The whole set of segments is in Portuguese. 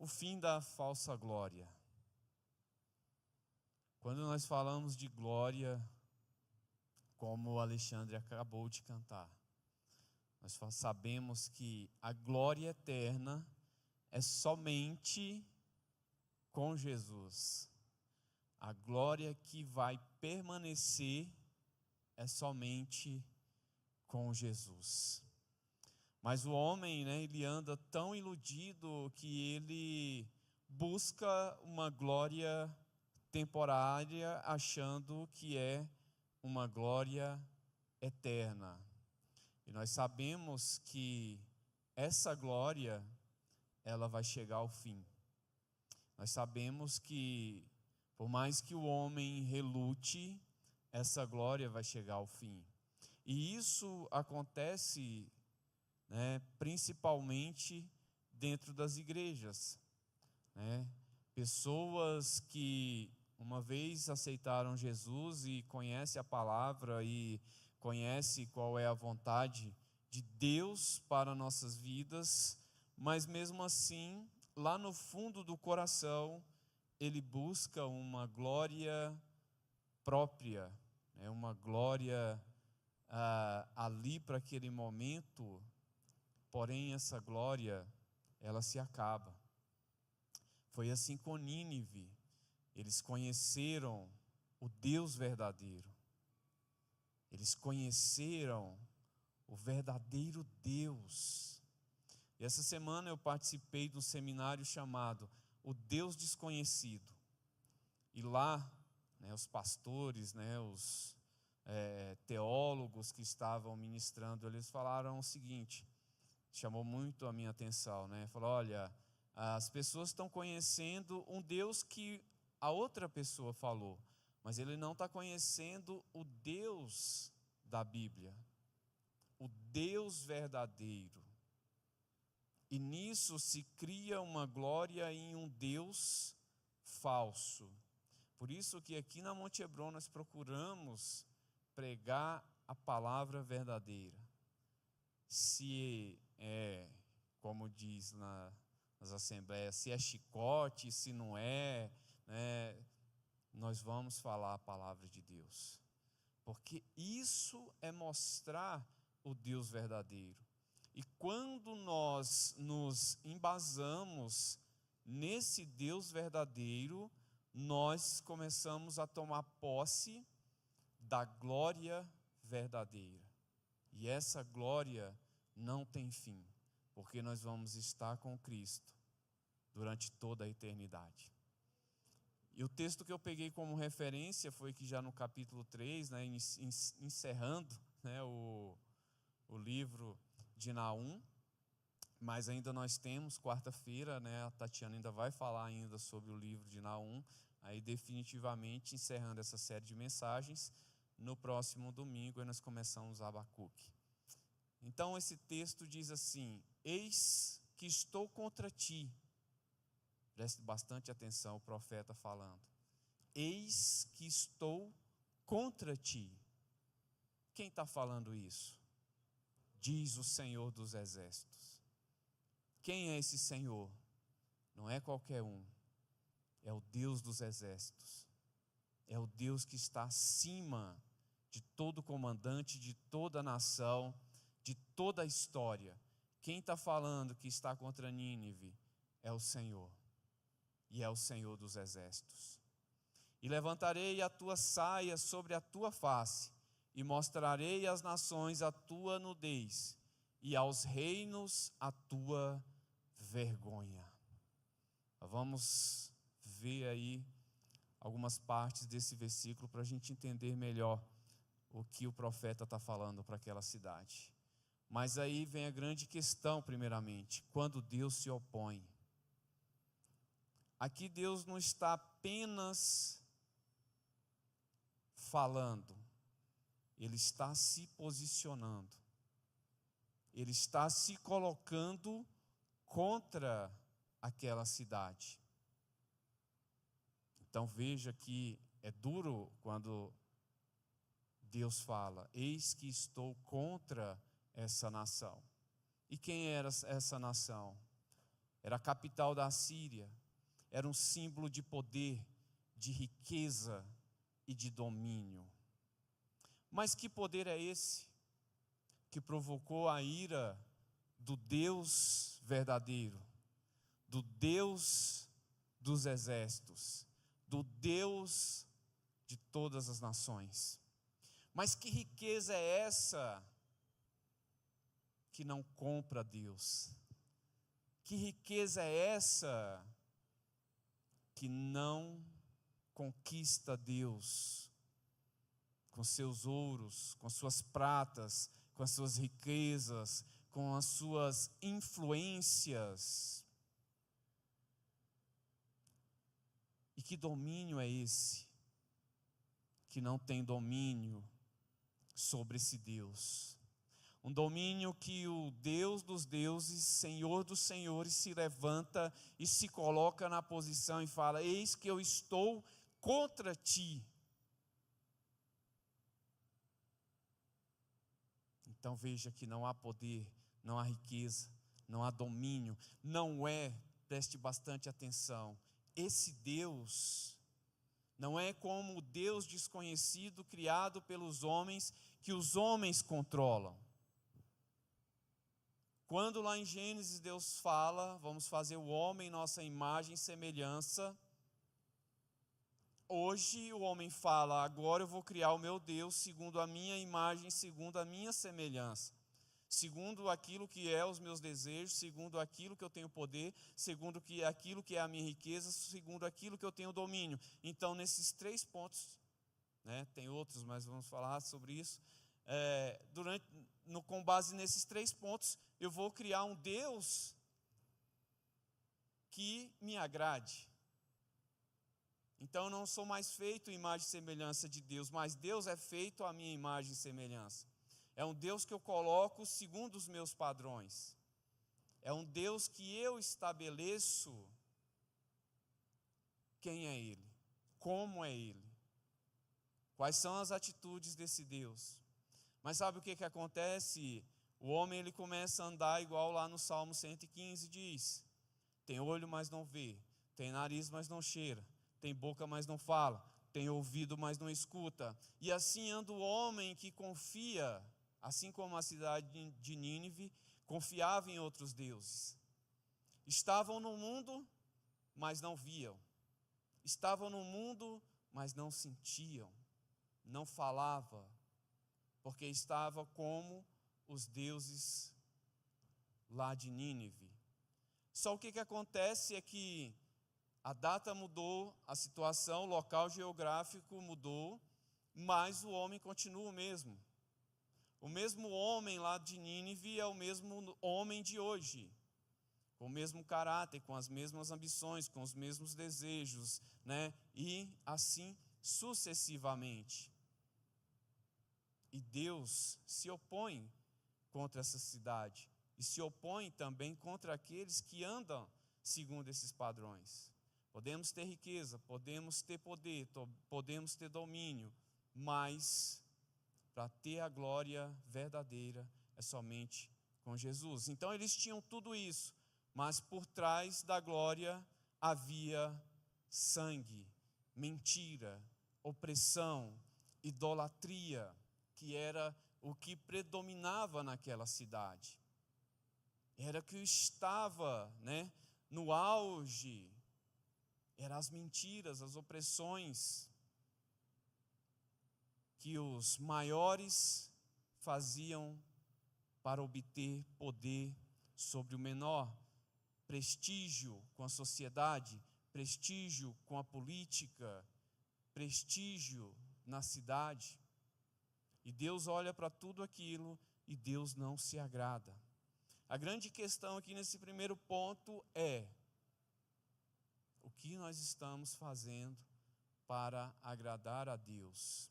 o fim da falsa glória. Quando nós falamos de glória, como o Alexandre acabou de cantar, nós sabemos que a glória eterna é somente com Jesus. A glória que vai permanecer é somente com Jesus. Mas o homem, ele anda tão iludido que ele busca uma glória temporária, achando que é uma glória eterna. E nós sabemos que essa glória, ela vai chegar ao fim. Nós sabemos que, por mais que o homem relute, essa glória vai chegar ao fim. E isso acontece, principalmente dentro das igrejas. Pessoas que uma vez aceitaram Jesus e conhecem a palavra e conhecem qual é a vontade de Deus para nossas vidas, mas mesmo assim, lá no fundo do coração, ele busca uma glória própria, uma glória ali para aquele momento, porém essa glória, ela se acaba. Foi assim com Nínive. Eles conheceram o Deus verdadeiro. Eles conheceram o verdadeiro Deus. E essa semana eu participei de um seminário chamado O Deus Desconhecido. E lá, os pastores, os teólogos que estavam ministrando, eles falaram o seguinte, chamou muito a minha atenção, falou, olha, as pessoas estão conhecendo um Deus que a outra pessoa falou, mas ele não está conhecendo o Deus da Bíblia, o Deus verdadeiro. E nisso se cria uma glória em um Deus falso. Por isso que aqui na Monte Hebron nós procuramos pregar a palavra verdadeira. Se é, como diz nas assembleias, se é chicote, se não é, nós vamos falar a palavra de Deus. Porque isso é mostrar o Deus verdadeiro. E quando nós nos embasamos nesse Deus verdadeiro, nós começamos a tomar posse da glória verdadeira. E essa glória não tem fim, porque nós vamos estar com Cristo durante toda a eternidade. E o texto que eu peguei como referência foi que já no capítulo 3, encerrando o livro de Naum, mas ainda nós temos quarta-feira, a Tatiana ainda vai falar ainda sobre o livro de Naum, aí definitivamente encerrando essa série de mensagens, no próximo domingo aí nós começamos Abacuque. Então esse texto diz assim, eis que estou contra ti, preste bastante atenção o profeta falando, eis que estou contra ti. Quem está falando isso? Diz o Senhor dos Exércitos. Quem é esse Senhor? Não é qualquer um, é o Deus dos Exércitos. É o Deus que está acima de todo comandante, de toda nação, de toda a história. Quem está falando que está contra Nínive é o Senhor. E é o Senhor dos Exércitos. E levantarei a tua saia sobre a tua face, e mostrarei às nações a tua nudez, e aos reinos a tua vergonha. Vamos ver aí algumas partes desse versículo para a gente entender melhor o que o profeta está falando para aquela cidade. Mas aí vem a grande questão, primeiramente, quando Deus se opõe. Aqui Deus não está apenas falando, Ele está se posicionando. Ele está se colocando contra aquela cidade. Então veja que é duro quando Deus fala, eis que estou contra essa nação. E quem era essa nação? era a capital da Assíria, era um símbolo de poder, de riqueza e de domínio. Mas que poder é esse que provocou a ira do Deus verdadeiro, do Deus dos exércitos, do Deus de todas as nações? Mas que riqueza é essa que não compra Deus? Que riqueza é essa que não conquista Deus com seus ouros, com suas pratas, com as suas riquezas, com as suas influências? E que domínio é esse que não tem domínio sobre esse Deus? Um domínio que o Deus dos deuses, Senhor dos senhores, se levanta e se coloca na posição e fala: eis que eu estou contra ti. Então veja que não há poder, não há riqueza, não há domínio, não é, preste bastante atenção, esse Deus não é como o Deus desconhecido criado pelos homens, que os homens controlam. Quando lá em Gênesis Deus fala, vamos fazer o homem nossa imagem e semelhança, hoje o homem fala: agora eu vou criar o meu Deus segundo a minha imagem, segundo a minha semelhança, segundo aquilo que é os meus desejos, segundo aquilo que eu tenho poder, segundo aquilo que é a minha riqueza, segundo aquilo que eu tenho domínio. Então, nesses 3 pontos, tem outros, mas vamos falar sobre isso, com base nesses 3 pontos, eu vou criar um Deus que me agrade. Então eu não sou mais feito imagem e semelhança de Deus, mas Deus é feito a minha imagem e semelhança. É um Deus que eu coloco segundo os meus padrões. É um Deus que eu estabeleço quem é Ele, como é Ele, quais são as atitudes desse Deus. Mas sabe o que acontece? O homem ele começa a andar igual lá no Salmo 115 diz: tem olho, mas não vê, tem nariz, mas não cheira, tem boca, mas não fala, tem ouvido, mas não escuta. E assim anda o homem que confia, assim como a cidade de Nínive confiava em outros deuses. Estavam no mundo, mas não viam. Estavam no mundo, mas não sentiam, não falavam, porque estava como os deuses lá de Nínive. Só o que acontece é que a data mudou, a situação, o local geográfico mudou, mas o homem continua o mesmo. O mesmo homem lá de Nínive é o mesmo homem de hoje, com o mesmo caráter, com as mesmas ambições, com os mesmos desejos, e assim sucessivamente. E Deus se opõe contra essa cidade e se opõe também contra aqueles que andam segundo esses padrões. Podemos ter riqueza, podemos ter poder, podemos ter domínio, mas para ter a glória verdadeira é somente com Jesus. Então eles tinham tudo isso, mas por trás da glória havia sangue, mentira, opressão, idolatria, que era o que predominava naquela cidade. Era que estava, no auge. Eram as mentiras, as opressões que os maiores faziam para obter poder sobre o menor, prestígio com a sociedade, prestígio com a política, prestígio na cidade. E Deus olha para tudo aquilo e Deus não se agrada. A grande questão aqui nesse primeiro ponto é: o que nós estamos fazendo para agradar a Deus?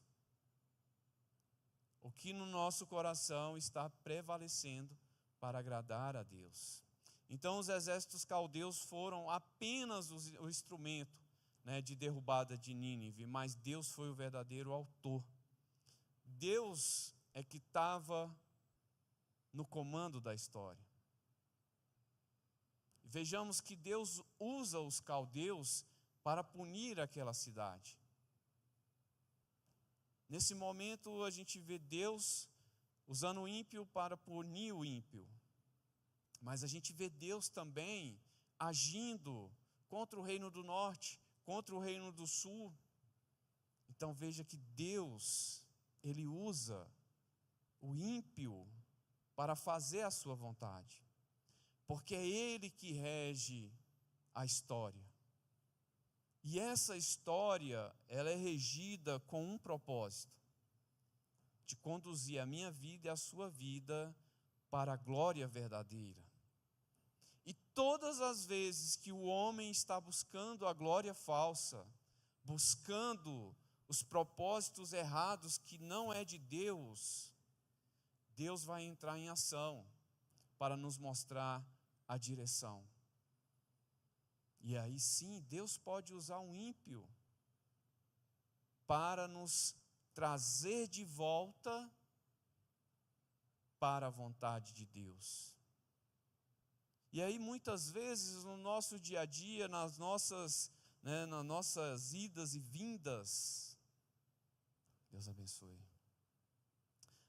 O que no nosso coração está prevalecendo para agradar a Deus? Então os exércitos caldeus foram apenas o instrumento, de derrubada de Nínive, mas Deus foi o verdadeiro autor. Deus é que estava no comando da história. vejamos que Deus usa os caldeus para punir aquela cidade. Nesse momento a gente vê Deus usando o ímpio para punir o ímpio. Mas a gente vê Deus também agindo contra o reino do norte, contra o reino do sul. Então veja que Deus, Ele usa o ímpio para fazer a sua vontade. Porque é Ele que rege a história. E essa história, ela é regida com um propósito: de conduzir a minha vida e a sua vida para a glória verdadeira. E todas as vezes que o homem está buscando a glória falsa, buscando os propósitos errados que não é de Deus, Deus vai entrar em ação para nos mostrar a direção. E aí sim, Deus pode usar um ímpio para nos trazer de volta para a vontade de Deus. E aí muitas vezes no nosso dia a dia, nas nossas idas e vindas, Deus abençoe.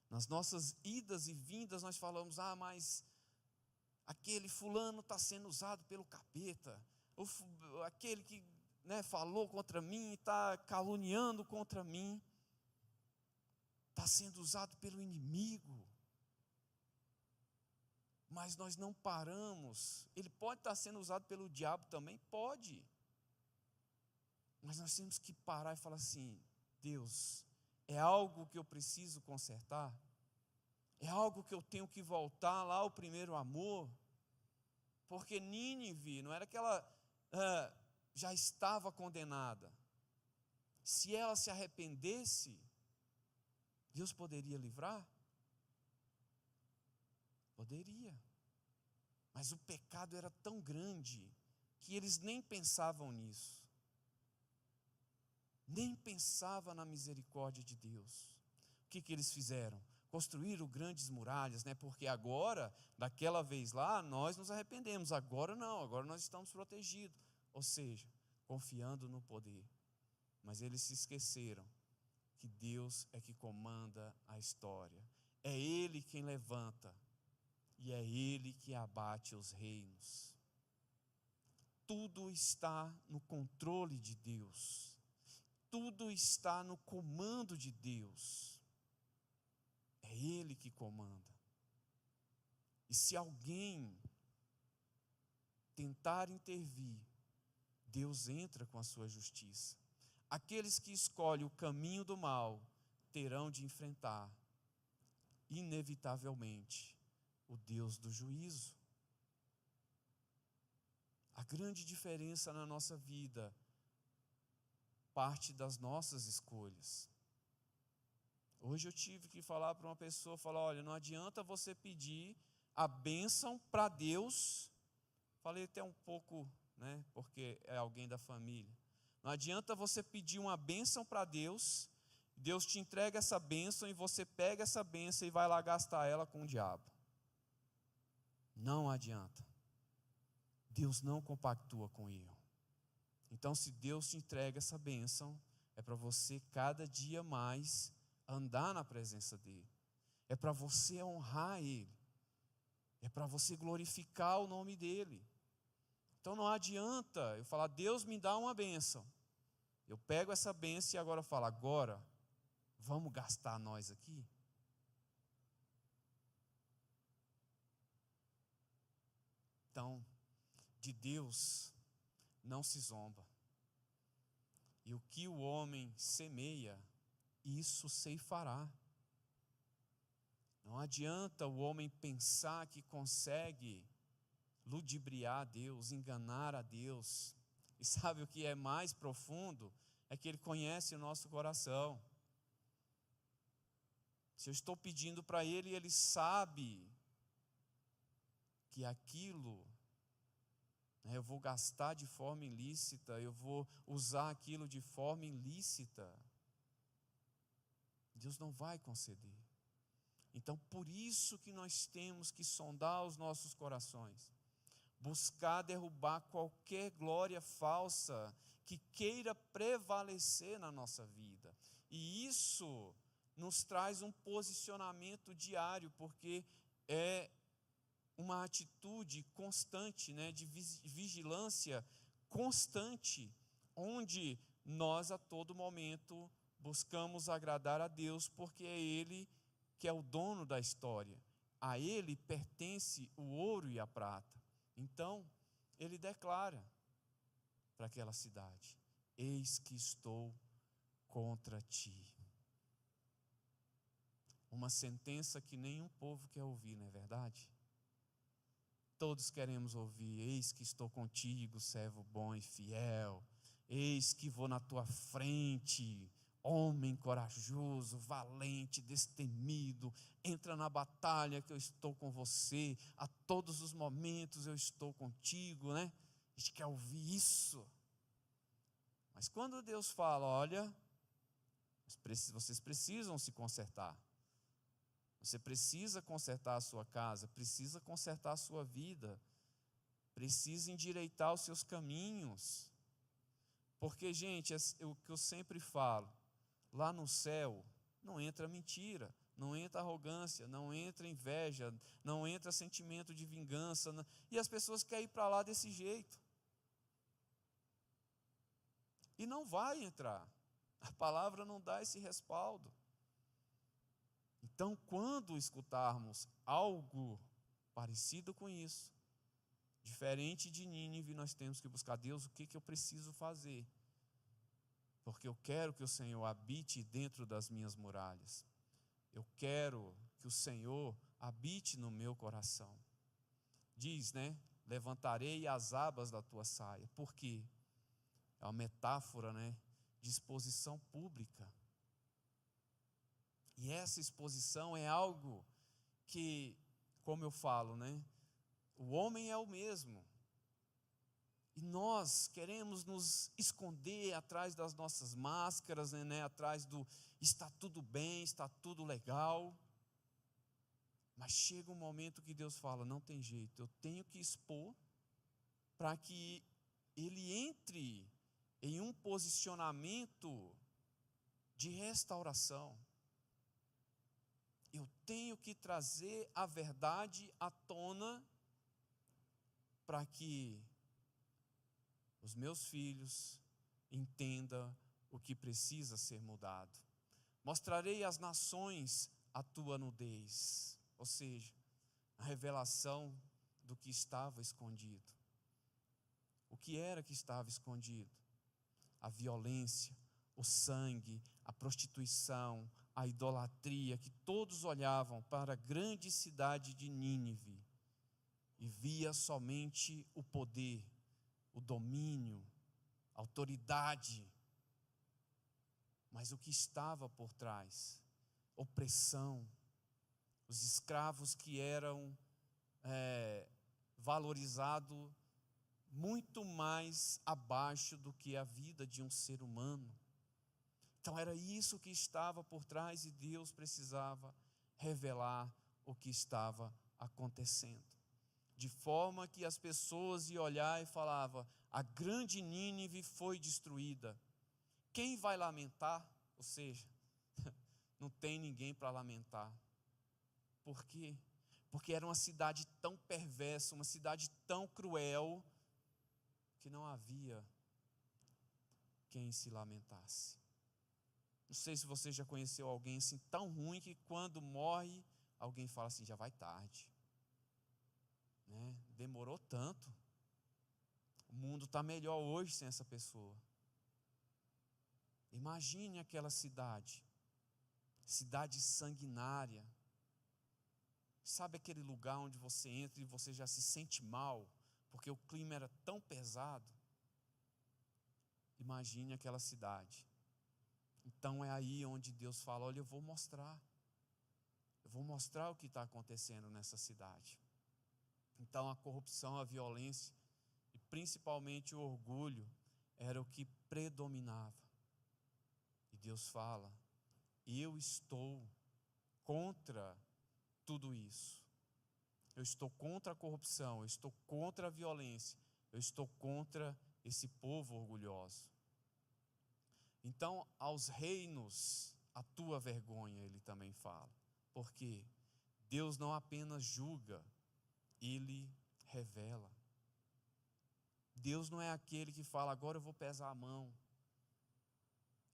Nas nossas idas e vindas nós falamos: mas aquele fulano está sendo usado pelo capeta, aquele que falou contra mim, está caluniando contra mim, está sendo usado pelo inimigo. Mas nós não paramos. Ele pode estar sendo usado pelo diabo também? Pode. Mas nós temos que parar e falar assim: Deus, é algo que eu preciso consertar? É algo que eu tenho que voltar lá ao primeiro amor? Porque Nínive, não era que ela já estava condenada. Se ela se arrependesse, Deus poderia livrar? Poderia. Mas o pecado era tão grande que eles nem pensavam nisso. Nem pensavam na misericórdia de Deus. O que eles fizeram? Construíram grandes muralhas, porque agora, daquela vez lá, nós nos arrependemos. Agora não, agora nós estamos protegidos. Ou seja, confiando no poder. Mas eles se esqueceram que Deus é que comanda a história. É Ele quem levanta. E é Ele que abate os reinos. Tudo está no controle de Deus. Tudo está no comando de Deus. É Ele que comanda. E se alguém tentar intervir, Deus entra com a sua justiça. Aqueles que escolhem o caminho do mal terão de enfrentar, inevitavelmente, o Deus do juízo. A grande diferença na nossa vida parte das nossas escolhas. Hoje eu tive que falar para uma pessoa, olha, não adianta você pedir a bênção para Deus. Falei até um pouco, porque é alguém da família. Não adianta você pedir uma bênção para Deus, Deus te entrega essa bênção e você pega essa bênção e vai lá gastar ela com o diabo. Não adianta. Deus não compactua com erro. Então, se Deus te entrega essa bênção, é para você cada dia mais andar na presença dEle. É para você honrar Ele. É para você glorificar o nome dEle. Então não adianta eu falar: Deus me dá uma bênção. Eu pego essa bênção e agora eu falo: agora vamos gastar nós aqui? Então, de Deus não se zomba. E o que o homem semeia, isso ceifará. Não adianta o homem pensar que consegue ludibriar a Deus, enganar a Deus. E sabe o que é mais profundo? É que Ele conhece o nosso coração. Se eu estou pedindo para Ele, Ele sabe que aquilo eu vou gastar de forma ilícita, eu vou usar aquilo de forma ilícita. Deus não vai conceder. Então, por isso que nós temos que sondar os nossos corações, buscar derrubar qualquer glória falsa que queira prevalecer na nossa vida. E isso nos traz um posicionamento diário, porque é uma atitude constante, né, de vigilância constante, onde nós a todo momento buscamos agradar a Deus, porque é Ele que é o dono da história. A Ele pertence o ouro e a prata. Então, Ele declara para aquela cidade: eis que estou contra ti. Uma sentença que nenhum povo quer ouvir, não é verdade? Todos queremos ouvir: eis que estou contigo, servo bom e fiel. Eis que vou na tua frente, homem corajoso, valente, destemido. Entra na batalha que eu estou com você. A todos os momentos eu estou contigo, né? A gente quer ouvir isso. Mas quando Deus fala: olha, vocês precisam se consertar. Você precisa consertar a sua casa, precisa consertar a sua vida, precisa endireitar os seus caminhos. Porque, gente, é o que eu sempre falo: lá no céu não entra mentira, não entra arrogância, não entra inveja, não entra sentimento de vingança. E as pessoas querem ir para lá desse jeito. E não vai entrar. A palavra não dá esse respaldo. Então, quando escutarmos algo parecido com isso, diferente de Nínive, nós temos que buscar: Deus, o que eu preciso fazer? Porque eu quero que o Senhor habite dentro das minhas muralhas. Eu quero que o Senhor habite no meu coração. Diz, né? Levantarei as abas da tua saia. Por quê? É uma metáfora, né, de exposição pública. E essa exposição é algo que, como eu falo, né, o homem é o mesmo. E nós queremos nos esconder atrás das nossas máscaras, né, atrás do está tudo bem, está tudo legal. Mas chega um momento que Deus fala: não tem jeito, eu tenho que expor para que ele entre em um posicionamento de restauração. Eu tenho que trazer a verdade à tona para que os meus filhos entendam o que precisa ser mudado. Mostrarei às nações a tua nudez, ou seja, a revelação do que estava escondido. O que era que estava escondido? A violência, o sangue, a prostituição, a idolatria, que todos olhavam para a grande cidade de Nínive e via somente o poder, o domínio, a autoridade. Mas o que estava por trás? Opressão. Os escravos que eram valorizados muito mais abaixo do que a vida de um ser humano. Então era isso que estava por trás, e Deus precisava revelar o que estava acontecendo. De forma que as pessoas iam olhar e falavam: a grande Nínive foi destruída. Quem vai lamentar? Ou seja, não tem ninguém para lamentar. Por quê? Porque era uma cidade tão perversa, uma cidade tão cruel, que não havia quem se lamentasse. Não sei se você já conheceu alguém assim tão ruim que quando morre, alguém fala assim: já vai tarde, né? Demorou tanto, o mundo está melhor hoje sem essa pessoa. Imagine aquela cidade sanguinária. Sabe aquele lugar onde você entra e você já se sente mal, porque o clima era tão pesado? Imagine aquela cidade. Então é aí onde Deus fala: olha, eu vou mostrar o que está acontecendo nessa cidade. Então a corrupção, a violência e principalmente o orgulho era o que predominava. E Deus fala: eu estou contra tudo isso. eu estou contra a corrupção, eu estou contra a violência, eu estou contra esse povo orgulhoso. Então, aos reinos, a tua vergonha, ele também fala. Porque Deus não apenas julga, ele revela. Deus não é aquele que fala, agora eu vou pesar a mão.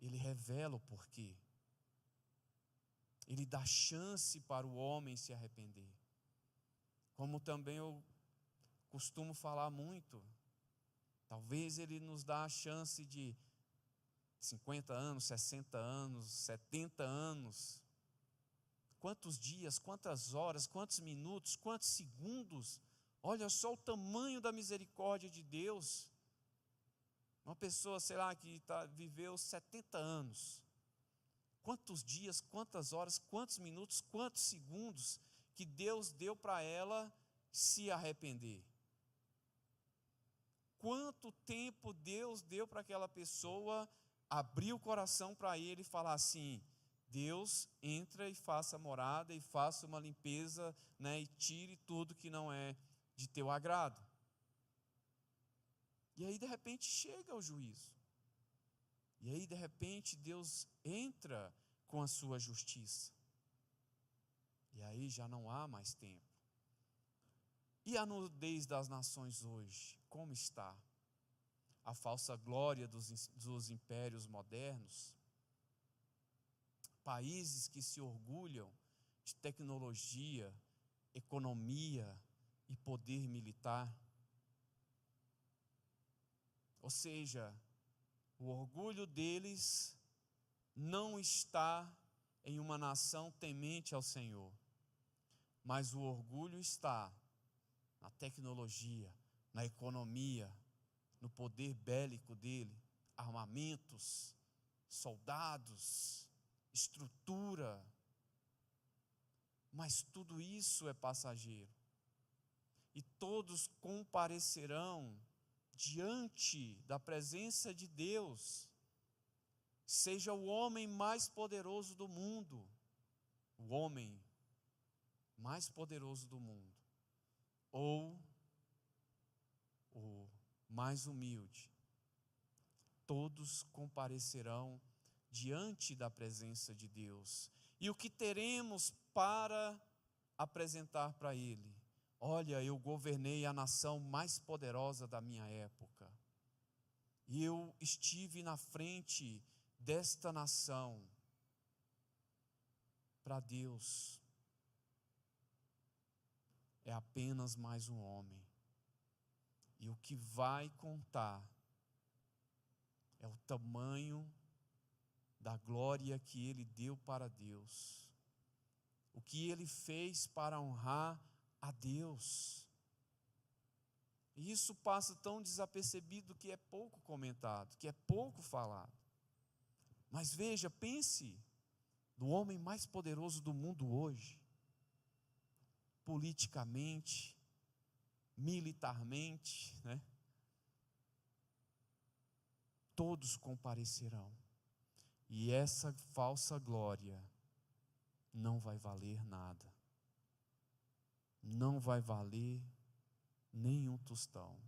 Ele revela o porquê. Ele dá chance para o homem se arrepender. Como também eu costumo falar muito, talvez ele nos dá a chance de 50 anos, 60 anos, 70 anos. Quantos dias, quantas horas, quantos minutos, quantos segundos. Olha só o tamanho da misericórdia de Deus. Uma pessoa, sei lá, que viveu 70 anos. Quantos dias, quantas horas, quantos minutos, quantos segundos que Deus deu para ela se arrepender. Quanto tempo Deus deu para aquela pessoa abrir o coração para ele e falar assim, Deus, entra e faça morada e faça uma limpeza, né, e tire tudo que não é de teu agrado. E aí de repente chega o juízo. E aí de repente Deus entra com a sua justiça. E aí já não há mais tempo. E a nudez das nações hoje, como está? A falsa glória dos impérios modernos, países que se orgulham de tecnologia, economia e poder militar. Ou seja, o orgulho deles não está em uma nação temente ao Senhor, mas o orgulho está na tecnologia, na economia, no poder bélico dele, armamentos, soldados, estrutura. Mas tudo isso é passageiro. E todos comparecerão diante da presença de Deus. Seja o homem mais poderoso do mundo, o homem mais poderoso do mundo, ou o mais humilde, todos comparecerão diante da presença de Deus. E o que teremos para apresentar para Ele? Olha, eu governei a nação mais poderosa da minha época. E eu estive na frente desta nação. Para Deus, é apenas mais um homem. E o que vai contar é o tamanho da glória que ele deu para Deus. O que ele fez para honrar a Deus. E isso passa tão desapercebido que é pouco comentado, que é pouco falado. Mas veja, pense no homem mais poderoso do mundo hoje. Politicamente, militarmente, né? Todos comparecerão. E essa falsa glória não vai valer nada. Não vai valer nem um tostão.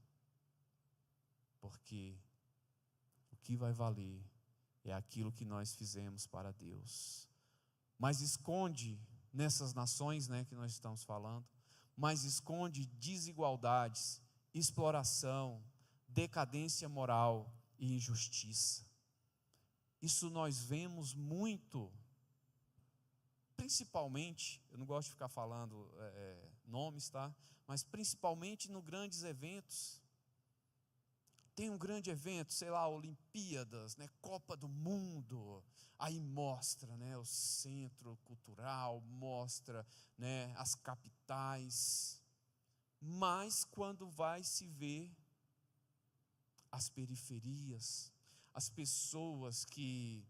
Porque o que vai valer é aquilo que nós fizemos para Deus. Mas esconde nessas nações, né, que nós estamos falando, mas esconde desigualdades, exploração, decadência moral e injustiça. Isso nós vemos muito, principalmente, eu não gosto de ficar falando nomes, tá? Mas principalmente nos grandes eventos. Tem um grande evento, sei lá, Olimpíadas, né, Copa do Mundo, aí mostra, né, o centro cultural, mostra, né, as capitais, mas quando vai se ver as periferias, as pessoas que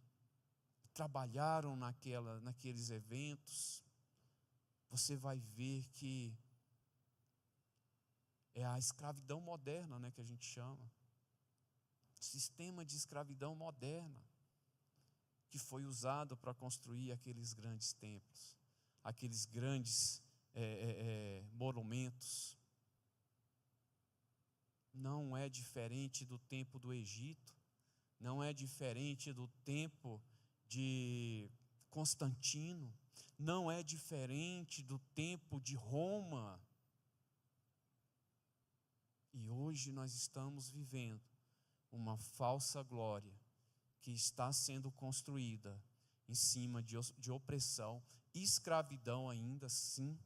trabalharam naqueles eventos, você vai ver que é a escravidão moderna, né, que a gente chama. Sistema de escravidão moderna que foi usado para construir aqueles grandes templos, aqueles grandes monumentos. Não é diferente do tempo do Egito, não é diferente do tempo de Constantino, não é diferente do tempo de Roma. E hoje nós estamos vivendo uma falsa glória que está sendo construída em cima de opressão, escravidão ainda sim,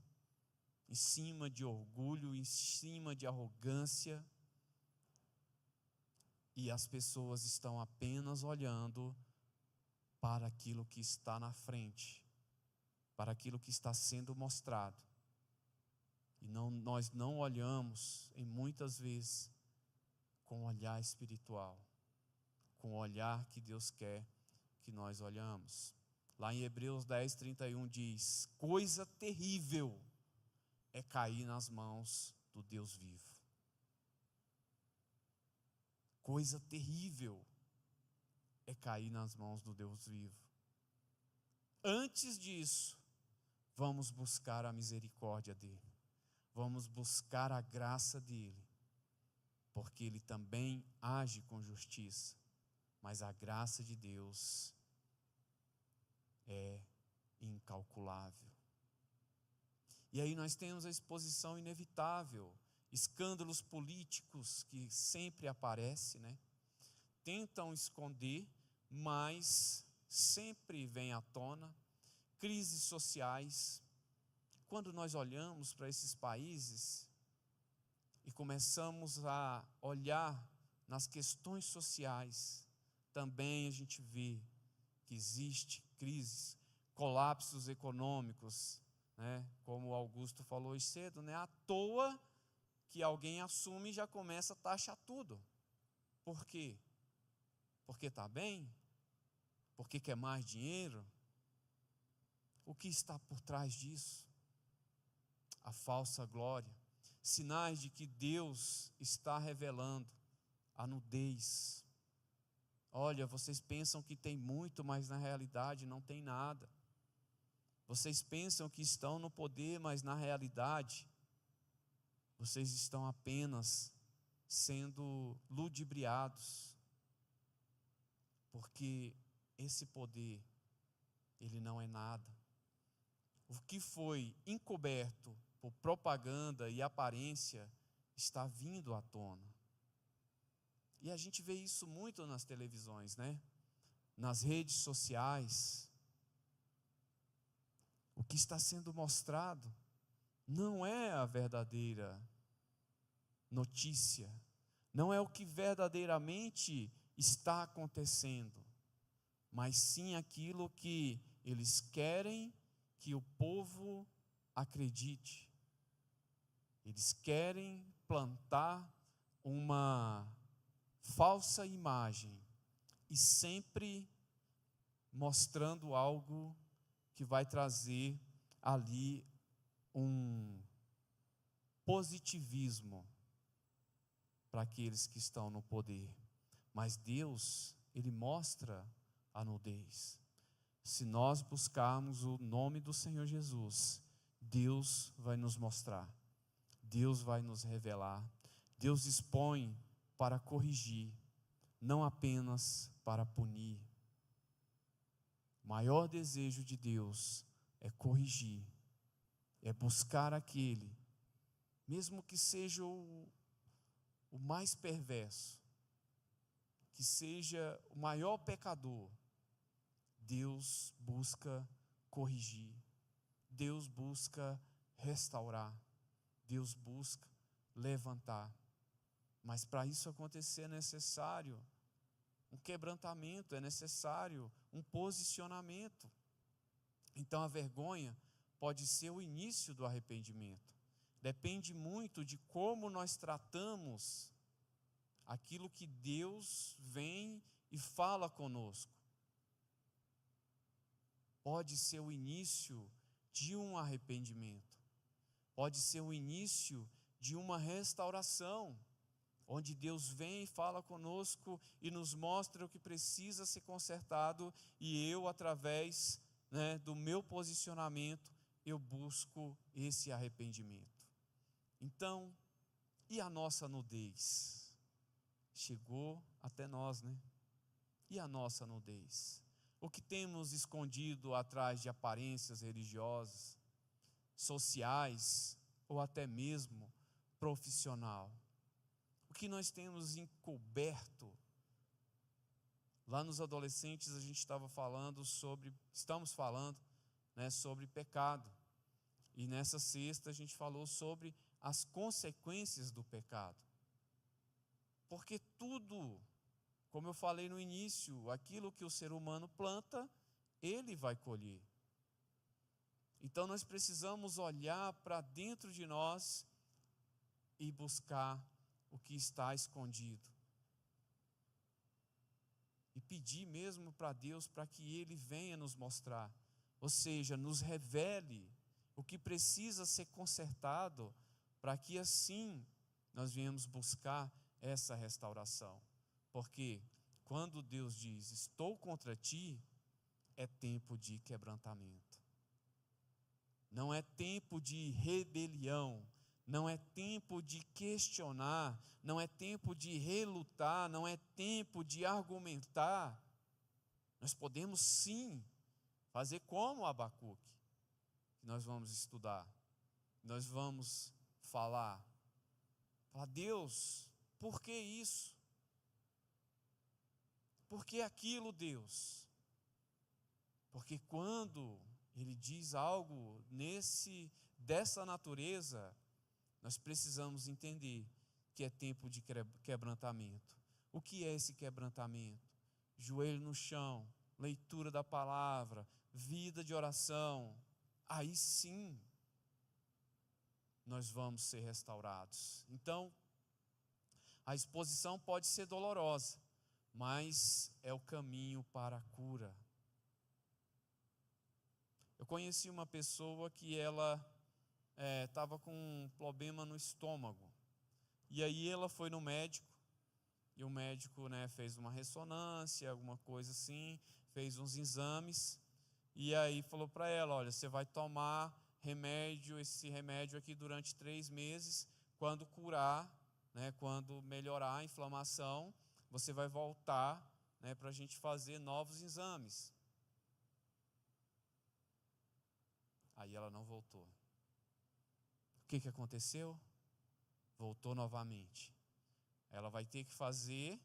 em cima de orgulho, em cima de arrogância. E as pessoas estão apenas olhando para aquilo que está na frente, para aquilo que está sendo mostrado. E nós não olhamos, em muitas vezes, com o olhar espiritual, com o olhar que Deus quer que nós olhamos. Lá em Hebreus 10:31 diz: coisa terrível é cair nas mãos do Deus vivo. Coisa terrível é cair nas mãos do Deus vivo. Antes disso, vamos buscar a misericórdia dele. Vamos buscar a graça dele. Porque ele também age com justiça. Mas a graça de Deus é incalculável. E aí nós temos a exposição inevitável. Escândalos políticos que sempre aparecem, né? Tentam esconder, mas sempre vêm à tona. Crises sociais. Quando nós olhamos para esses países e começamos a olhar nas questões sociais, também a gente vê que existe crises, colapsos econômicos, né? Como o Augusto falou hoje cedo, né? À toa que alguém assume e já começa a taxar tudo. Por quê? Porque está bem? Porque quer mais dinheiro? O que está por trás disso? A falsa glória. Sinais de que Deus está revelando a nudez. Olha, vocês pensam que tem muito, mas na realidade não tem nada. Vocês pensam que estão no poder, mas na realidade vocês estão apenas sendo ludibriados. Porque esse poder, ele não é nada. O que foi encoberto por propaganda e aparência está vindo à tona. E a gente vê isso muito nas televisões, né? Nas redes sociais. O que está sendo mostrado não é a verdadeira notícia, não é o que verdadeiramente está acontecendo, mas sim aquilo que eles querem que o povo acredite. Eles querem plantar uma falsa imagem e sempre mostrando algo que vai trazer ali um positivismo para aqueles que estão no poder. Mas Deus, Ele mostra a nudez. Se nós buscarmos o nome do Senhor Jesus, Deus vai nos mostrar, Deus vai nos revelar, Deus expõe para corrigir, não apenas para punir. O maior desejo de Deus é corrigir, é buscar aquele, mesmo que seja o mais perverso, que seja o maior pecador, Deus busca corrigir, Deus busca restaurar, Deus busca levantar. Mas para isso acontecer é necessário um quebrantamento, é necessário um posicionamento. Então a vergonha pode ser o início do arrependimento. Depende muito de como nós tratamos aquilo que Deus vem e fala conosco. Pode ser o início de um arrependimento. Pode ser o início de uma restauração, onde Deus vem e fala conosco e nos mostra o que precisa ser consertado, e eu, através, do meu posicionamento, eu busco esse arrependimento. Então, e a nossa nudez? Chegou até nós, né? E a nossa nudez? O que temos escondido atrás de aparências religiosas, sociais ou até mesmo profissional? O que nós temos encoberto? Lá nos adolescentes a gente estamos falando, né, sobre pecado. E nessa sexta a gente falou sobre as consequências do pecado. Porque tudo, como eu falei no início, aquilo que o ser humano planta, ele vai colher. Então nós precisamos olhar para dentro de nós e buscar o que está escondido. E pedir mesmo para Deus para que Ele venha nos mostrar, ou seja, nos revele o que precisa ser consertado, para que assim nós venhamos buscar essa restauração. Porque quando Deus diz, estou contra ti, é tempo de quebrantamento. Não é tempo de rebelião, não é tempo de questionar, não é tempo de relutar, não é tempo de argumentar. Nós podemos sim fazer como Abacuque, que nós vamos estudar, nós vamos falar, Deus, por que isso? Por que aquilo, Deus? Porque quando Ele diz algo dessa natureza, nós precisamos entender que é tempo de quebrantamento. O que é esse quebrantamento? Joelho no chão, leitura da palavra, vida de oração. Aí sim, nós vamos ser restaurados. Então, a exposição pode ser dolorosa, mas é o caminho para a cura. Eu conheci uma pessoa que ela estava com um problema no estômago. E aí ela foi no médico, e o médico, né, fez uma ressonância, alguma coisa assim, fez uns exames, e aí falou para ela, olha, você vai tomar esse remédio aqui durante 3 meses, quando curar, né, quando melhorar a inflamação, você vai voltar, né, para a gente fazer novos exames. Aí ela não voltou. O que aconteceu? Voltou novamente. Ela vai ter que fazer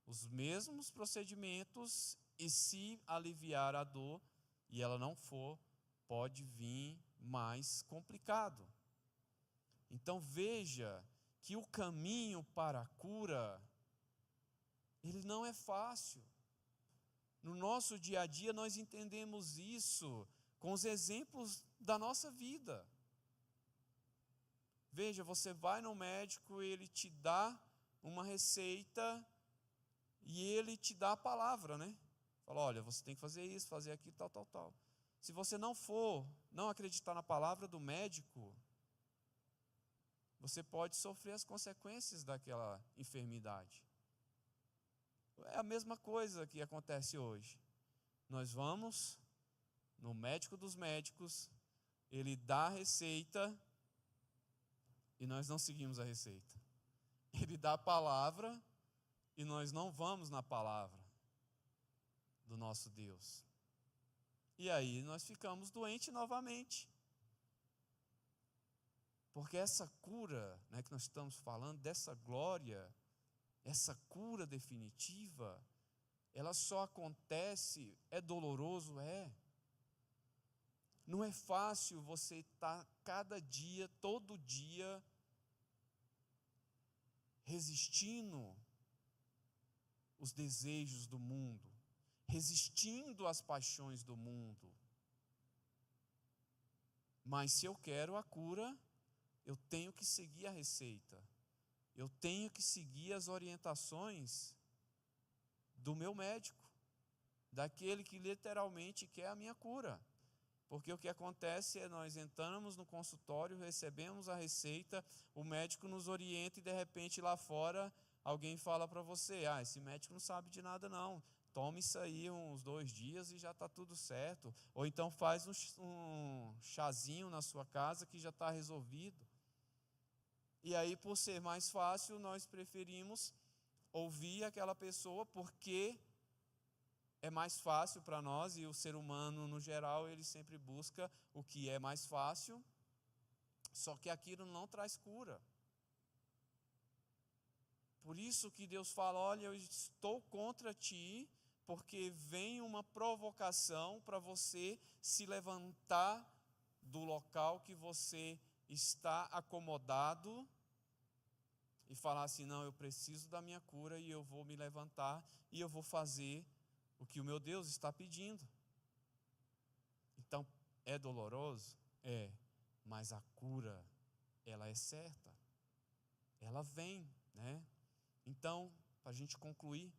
os mesmos procedimentos e se aliviar a dor e ela não for, pode vir mais complicado. Então veja que o caminho para a cura, ele não é fácil. No nosso dia a dia nós entendemos isso com os exemplos da nossa vida. Veja, você vai no médico, ele te dá uma receita e ele te dá a palavra, né? Fala, olha, você tem que fazer isso, fazer aquilo, tal, tal, tal. Se você não acreditar na palavra do médico, você pode sofrer as consequências daquela enfermidade. É a mesma coisa que acontece hoje. Nós vamos no médico dos médicos, ele dá a receita e nós não seguimos a receita. Ele dá a palavra e nós não vamos na palavra do nosso Deus. E aí nós ficamos doentes novamente. Porque essa cura, né, que nós estamos falando, dessa glória, essa cura definitiva, ela só acontece, é doloroso, Não é fácil você estar cada dia, todo dia, resistindo os desejos do mundo, resistindo às paixões do mundo. Mas se eu quero a cura, eu tenho que seguir a receita. Eu tenho que seguir as orientações do meu médico, daquele que literalmente quer a minha cura. Porque o que acontece é nós entramos no consultório, recebemos a receita, o médico nos orienta e de repente lá fora alguém fala para você, esse médico não sabe de nada não, toma isso aí uns 2 dias e já está tudo certo. Ou então faz um chazinho na sua casa que já está resolvido. E aí, por ser mais fácil, nós preferimos ouvir aquela pessoa porque é mais fácil para nós, e o ser humano, no geral, ele sempre busca o que é mais fácil, só que aquilo não traz cura. Por isso que Deus fala, olha, eu estou contra ti, porque vem uma provocação para você se levantar do local que você está acomodado e falar assim, não, eu preciso da minha cura e eu vou me levantar e eu vou fazer o que o meu Deus está pedindo. Então, é doloroso? É, mas a cura, ela é certa. Ela vem, né? Então, para a gente concluir,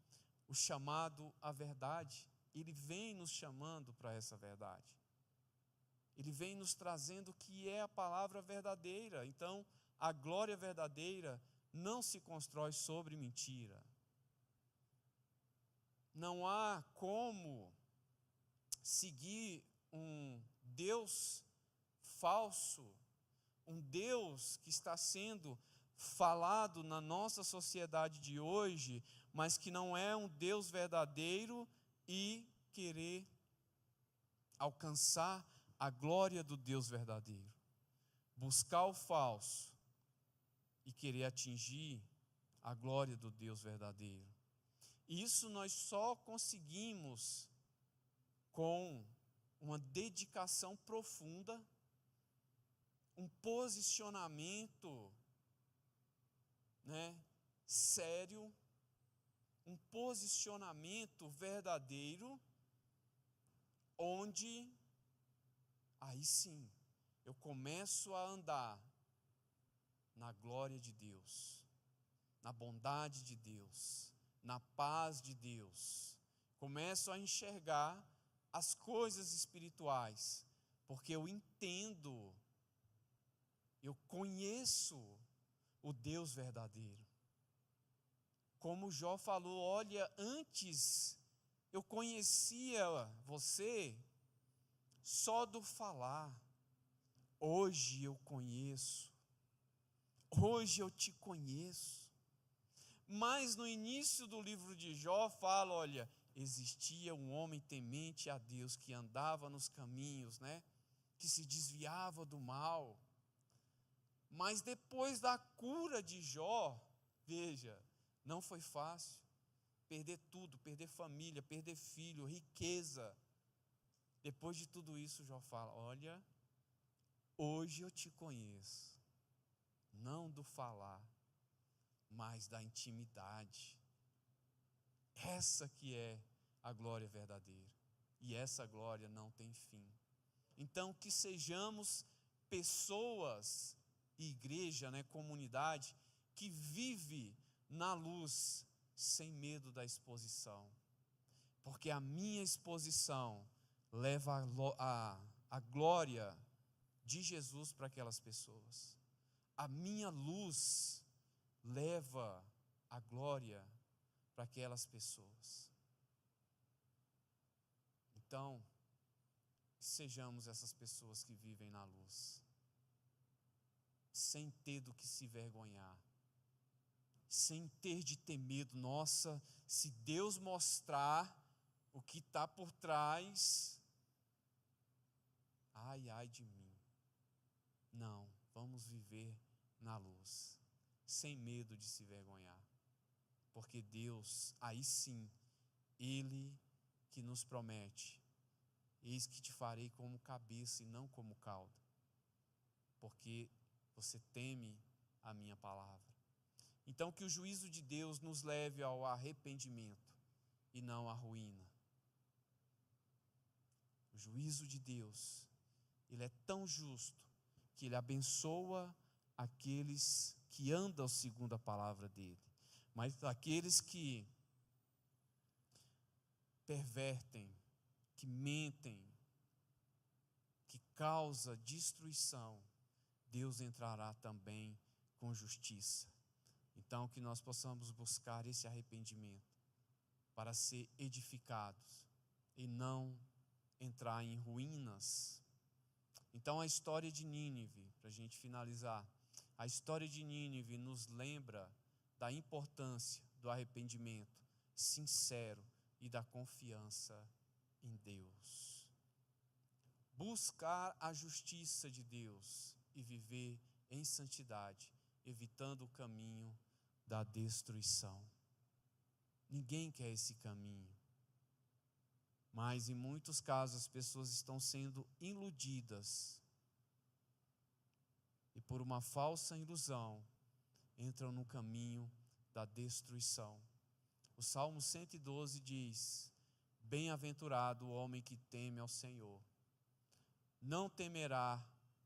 o chamado à verdade, ele vem nos chamando para essa verdade. Ele vem nos trazendo o que é a palavra verdadeira. Então, a glória verdadeira não se constrói sobre mentira. Não há como seguir um Deus falso, um Deus que está sendo falado na nossa sociedade de hoje, mas que não é um Deus verdadeiro, e querer alcançar a glória do Deus verdadeiro. Buscar o falso e querer atingir a glória do Deus verdadeiro. E isso nós só conseguimos com uma dedicação profunda, um posicionamento, sério, um posicionamento verdadeiro, onde aí sim eu começo a andar na glória de Deus, na bondade de Deus, na paz de Deus. Começo a enxergar as coisas espirituais, porque eu entendo, eu conheço o Deus verdadeiro. Como Jó falou, olha, antes eu conhecia você só do falar, hoje eu conheço, hoje eu te conheço. Mas no início do livro de Jó fala, olha, existia um homem temente a Deus que andava nos caminhos, que se desviava do mal. Mas depois da cura de Jó, veja, não foi fácil. Perder tudo, perder família, perder filho, riqueza. Depois de tudo isso, Jó fala, olha, hoje eu te conheço. Não do falar, mas da intimidade. Essa que é a glória verdadeira. E essa glória não tem fim. Então, que sejamos pessoas, igreja, comunidade, que vive na luz, sem medo da exposição. Porque a minha exposição leva a glória de Jesus para aquelas pessoas. A minha luz leva a glória para aquelas pessoas. Então, sejamos essas pessoas que vivem na luz, sem ter do que se vergonhar, sem ter de ter medo. Nossa, se Deus mostrar o que está por trás, ai de mim. Não, vamos viver na luz, sem medo de se vergonhar, porque Deus, aí sim, Ele que nos promete, eis que te farei como cabeça e não como cauda, porque você teme a minha palavra. Então, que o juízo de Deus nos leve ao arrependimento e não à ruína. O juízo de Deus, ele é tão justo que ele abençoa aqueles que andam segundo a palavra dele, mas aqueles que pervertem, que mentem, que causa destruição, Deus entrará também com justiça. Então, que nós possamos buscar esse arrependimento para ser edificados e não entrar em ruínas. Então a história de Nínive, para a gente finalizar, a história de Nínive nos lembra da importância do arrependimento sincero e da confiança em Deus. Buscar a justiça de Deus e viver em santidade, evitando o caminho da destruição. Ninguém quer esse caminho, mas em muitos casos as pessoas estão sendo iludidas e por uma falsa ilusão entram no caminho da destruição. O Salmo 112 diz: bem-aventurado o homem que teme ao Senhor, não temerá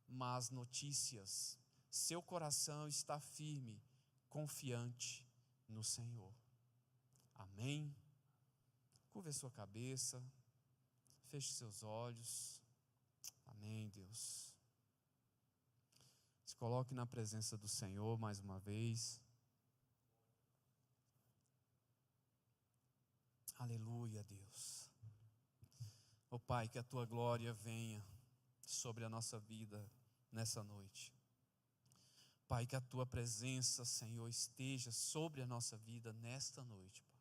más notícias, seu coração está firme, confiante no Senhor. Amém? Curve a sua cabeça, feche seus olhos. Amém, Deus. Se coloque na presença do Senhor mais uma vez. Aleluia, Deus. Ó Pai, que a Tua glória venha sobre a nossa vida nessa noite. Pai, que a Tua presença, Senhor, esteja sobre a nossa vida nesta noite, Pai.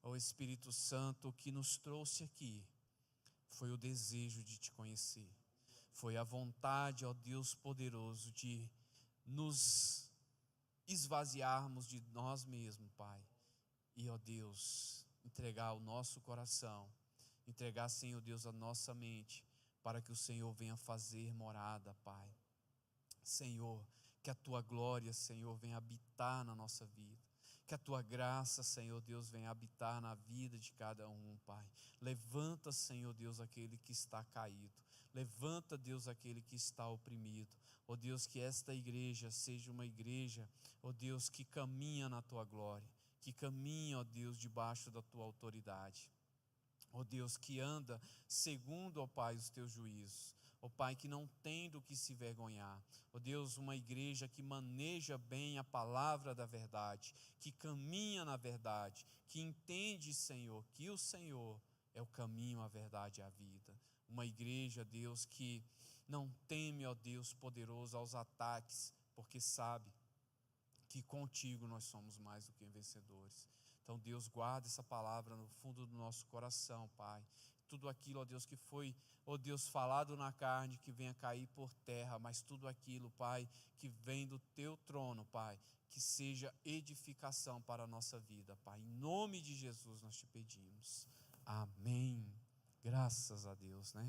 Ó Espírito Santo, o que nos trouxe aqui foi o desejo de Te conhecer. Foi a vontade, ó Deus poderoso, de nos esvaziarmos de nós mesmos, Pai. E, ó Deus, entregar o nosso coração, entregar, Senhor Deus, a nossa mente, para que o Senhor venha fazer morada, Pai. Senhor, que a Tua glória, Senhor, venha habitar na nossa vida. Que a Tua graça, Senhor Deus, venha habitar na vida de cada um, Pai. Levanta, Senhor Deus, aquele que está caído. Levanta, Deus, aquele que está oprimido. Ó Deus, que esta igreja seja uma igreja, ó Deus, que caminha na Tua glória. Que caminha, ó Deus, debaixo da Tua autoridade. Ó Deus, que anda segundo, ó Pai, os Teus juízos. Ó Pai, que não tem do que se vergonhar. Ó Deus, uma igreja que maneja bem a palavra da verdade, que caminha na verdade, que entende, Senhor, que o Senhor é o caminho, a verdade e a vida. Uma igreja, Deus, que não teme, ó Deus poderoso, aos ataques, porque sabe que contigo nós somos mais do que vencedores. Então, Deus, guarda essa palavra no fundo do nosso coração, Pai. Tudo aquilo, ó Deus, que foi, ó Deus, falado na carne, que venha cair por terra, mas tudo aquilo, Pai, que vem do Teu trono, Pai, que seja edificação para a nossa vida, Pai. Em nome de Jesus nós Te pedimos. Amém. Graças a Deus, né?